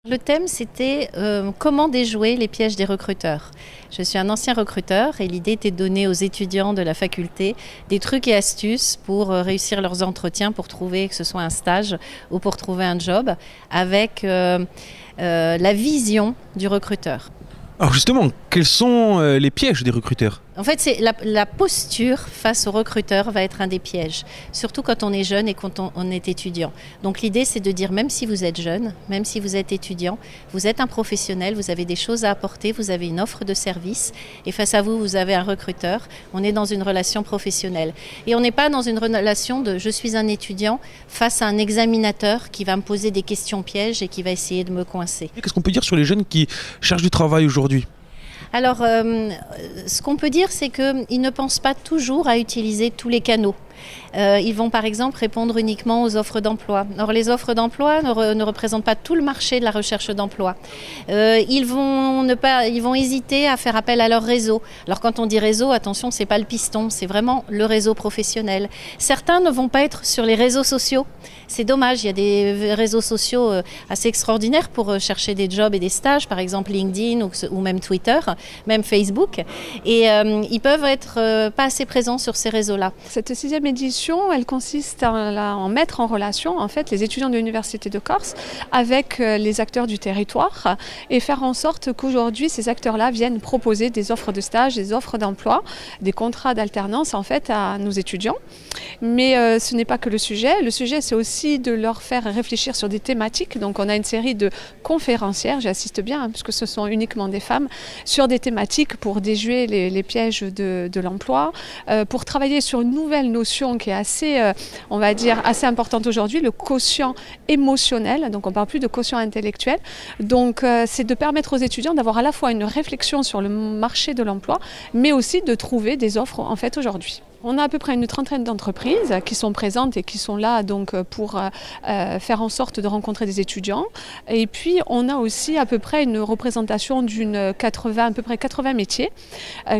Le thème, c'était comment déjouer les pièges des recruteurs. Je suis un ancien recruteur et l'idée était de donner aux étudiants de la faculté des trucs et astuces pour réussir leurs entretiens, pour trouver que ce soit un stage ou pour trouver un job, avec la vision du recruteur. Alors justement, quels sont les pièges des recruteurs? En fait, c'est la posture face au recruteur va être un des pièges, surtout quand on est jeune et quand on est étudiant. Donc l'idée, c'est de dire, même si vous êtes jeune, même si vous êtes étudiant, vous êtes un professionnel, vous avez des choses à apporter, vous avez une offre de service et face à vous, vous avez un recruteur. On est dans une relation professionnelle. Et on n'est pas dans une relation de « je suis un étudiant » face à un examinateur qui va me poser des questions pièges et qui va essayer de me coincer. Qu'est-ce qu'on peut dire sur les jeunes qui cherchent du travail aujourd'hui? Alors, ce qu'on peut dire, c'est qu'ils ne pensent pas toujours à utiliser tous les canaux. Ils vont par exemple répondre uniquement aux offres d'emploi. Or, les offres d'emploi ne représentent pas tout le marché de la recherche d'emploi. Ils vont hésiter à faire appel à leur réseau. Alors quand on dit réseau, attention, c'est pas le piston, c'est vraiment le réseau professionnel. Certains ne vont pas être sur les réseaux sociaux. C'est dommage, il y a des réseaux sociaux assez extraordinaires pour chercher des jobs et des stages, par exemple LinkedIn ou même Twitter, même Facebook. Et ils peuvent être pas assez présents sur ces réseaux-là. Cette 6e édition, elle consiste à en mettre en relation en fait les étudiants de l'Université de Corse avec les acteurs du territoire et faire en sorte qu'aujourd'hui ces acteurs-là viennent proposer des offres de stage, des offres d'emploi, des contrats d'alternance en fait à nos étudiants. Mais ce n'est pas que le sujet. Le sujet, c'est aussi de leur faire réfléchir sur des thématiques. Donc on a une série de conférencières, j'assiste bien puisque ce sont uniquement des femmes, sur des thématiques pour déjouer les pièges de l'emploi, pour travailler sur une nouvelle notion qui est assez, on va dire, assez importante aujourd'hui, le quotient émotionnel. Donc on ne parle plus de quotient intellectuel. Donc c'est de permettre aux étudiants d'avoir à la fois une réflexion sur le marché de l'emploi, mais aussi de trouver des offres en fait aujourd'hui. On a à peu près une trentaine d'entreprises qui sont présentes et qui sont là donc pour faire en sorte de rencontrer des étudiants. Et puis on a aussi à peu près une représentation à peu près 80 métiers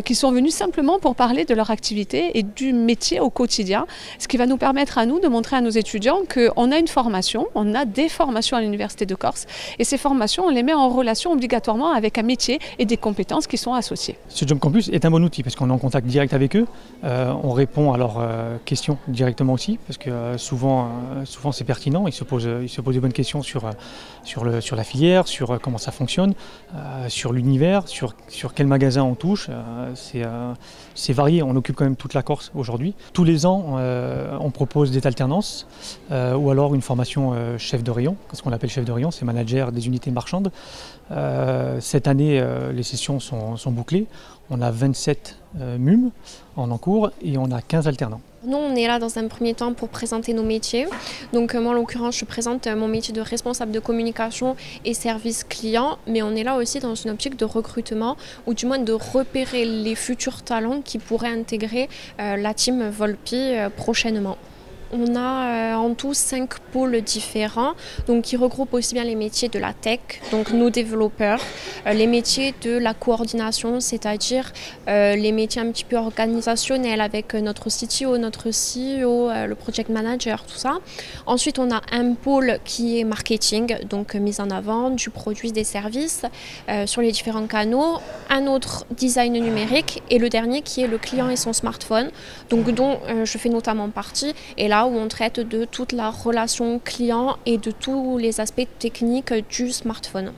qui sont venus simplement pour parler de leur activité et du métier au quotidien. Ce qui va nous permettre à nous de montrer à nos étudiants qu'on a une formation, on a des formations à l'Université de Corse et ces formations on les met en relation obligatoirement avec un métier et des compétences qui sont associées. Ce Job Campus est un bon outil parce qu'on est en contact direct avec eux. On répond à leurs questions directement aussi, parce que souvent c'est pertinent, ils se posent de bonnes questions sur la filière, sur comment ça fonctionne, sur l'univers, sur quel magasin on touche. C'est varié, on occupe quand même toute la Corse aujourd'hui. Tous les ans, on propose des alternances ou alors une formation chef de rayon. Ce qu'on appelle chef de rayon, c'est manager des unités marchandes. Cette année, les sessions sont bouclées. On a 27 MUM en cours et on a 15 alternants. Nous, on est là dans un premier temps pour présenter nos métiers. Donc moi, en l'occurrence, je présente mon métier de responsable de communication et service client, mais on est là aussi dans une optique de recrutement ou du moins de repérer les futurs talents qui pourraient intégrer la team Volpi prochainement. On a en tout 5 pôles différents, donc qui regroupent aussi bien les métiers de la tech, donc nos développeurs, les métiers de la coordination, c'est-à-dire les métiers un petit peu organisationnels avec notre CTO, notre CEO, le project manager, tout ça. Ensuite, on a un pôle qui est marketing, donc mise en avant du produit, des services sur les différents canaux. Un autre design numérique et le dernier qui est le client et son smartphone, donc dont je fais notamment partie. Et là, où on traite de toute la relation client et de tous les aspects techniques du smartphone.